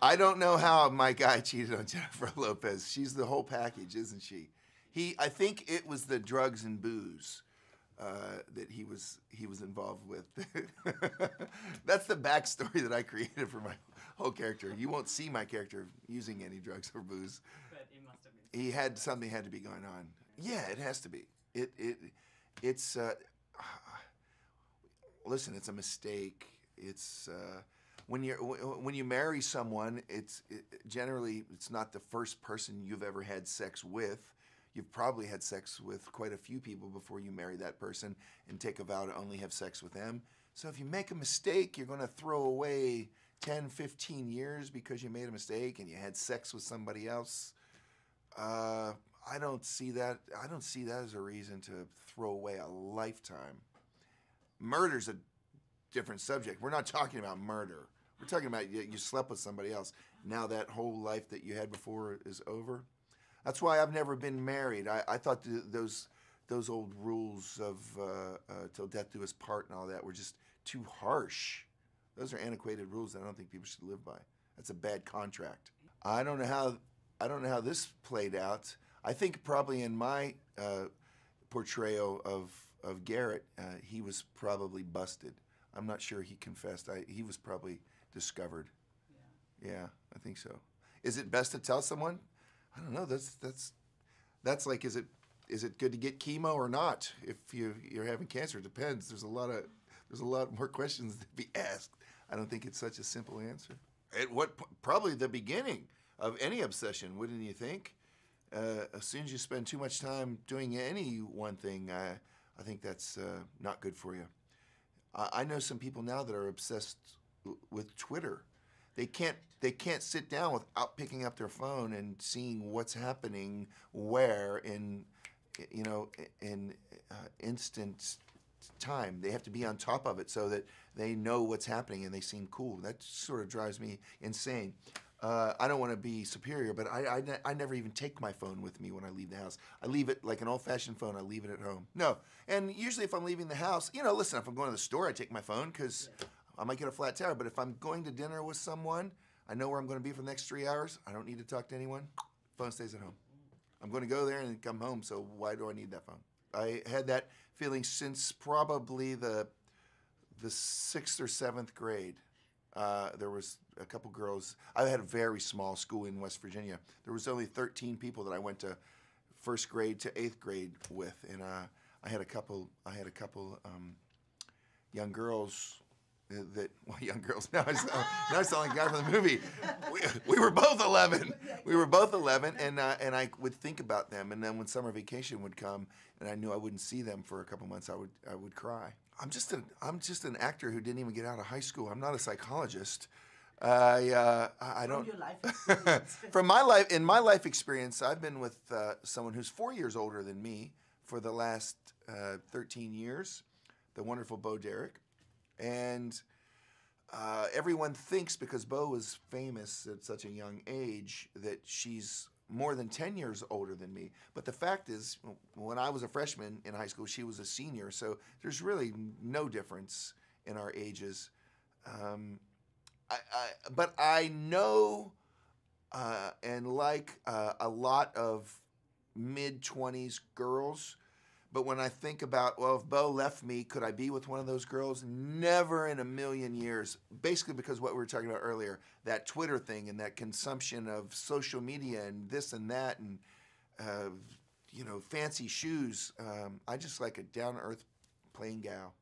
I don't know how my guy cheated on Jennifer Lopez. She's the whole package, isn't she? I think it was the drugs and booze that he was involved with. That's the backstory that I created for my whole character. You won't see my character using any drugs or booze. But it must have been. Something had to be going on. Yeah, it has to be. It's listen, it's a mistake. It's when you marry someone, generally it's not the first person you've ever had sex with. You've probably had sex with quite a few people before you marry that person and take a vow to only have sex with them. So if you make a mistake, you're going to throw away 10, 15 years because you made a mistake and you had sex with somebody else. I don't see that as a reason to throw away a lifetime. Murder's a different subject. We're not talking about murder. We're talking about you slept with somebody else. Now that whole life that you had before is over. That's why I've never been married. I thought those old rules of till death do us part and all that were just too harsh. Those are antiquated rules that I don't think people should live by. That's a bad contract. I don't know how this played out. I think probably in my portrayal of Garrett, he was probably busted. I'm not sure he confessed. He was probably discovered. Yeah, I think so. Is it best to tell someone? I don't know. That's like, is it good to get chemo or not? If you're having cancer, it depends. There's a lot more questions to be asked. I don't think it's such a simple answer. Probably the beginning of any obsession, wouldn't you think? As soon as you spend too much time doing any one thing, I think that's not good for you. I know some people now that are obsessed with Twitter. They can't sit down without picking up their phone and seeing what's happening where in instant time. They have to be on top of it so that they know what's happening and they seem cool. That sort of drives me insane. I don't want to be superior, but I never even take my phone with me when I leave the house. I leave it like an old-fashioned phone. I leave it at home. No, and usually if I'm leaving the house, listen, if I'm going to the store, I take my phone because I might get a flat tire. But if I'm going to dinner with someone, I know where I'm going to be for the next 3 hours. I don't need to talk to anyone. Phone stays at home. I'm going to go there and come home, so why do I need that phone? I had that feeling since probably the 6th or 7th grade. There was a couple girls. I had a very small school in West Virginia. There was only 13 people that I went to 1st grade to 8th grade with, and I had a couple young girls. Young girls. Now I sound like a guy from the movie. We were both 11. We were both 11, and I would think about them. And then when summer vacation would come, and I knew I wouldn't see them for a couple months, I would cry. I'm just an actor who didn't even get out of high school. I'm not a psychologist. I don't. From your life experience. From my life, in my life experience, I've been with someone who's 4 years older than me for the last 13 years. The wonderful Bo Derek. And everyone thinks because Bo was famous at such a young age that she's more than 10 years older than me. But the fact is, when I was a freshman in high school, she was a senior. So there's really no difference in our ages. But I know and like a lot of mid-20s girls. But when I think about, well, if Bo left me, could I be with one of those girls? Never in a million years. Basically because what we were talking about earlier, that Twitter thing and that consumption of social media and this and that and, fancy shoes. I just like a down-to-earth plain gal.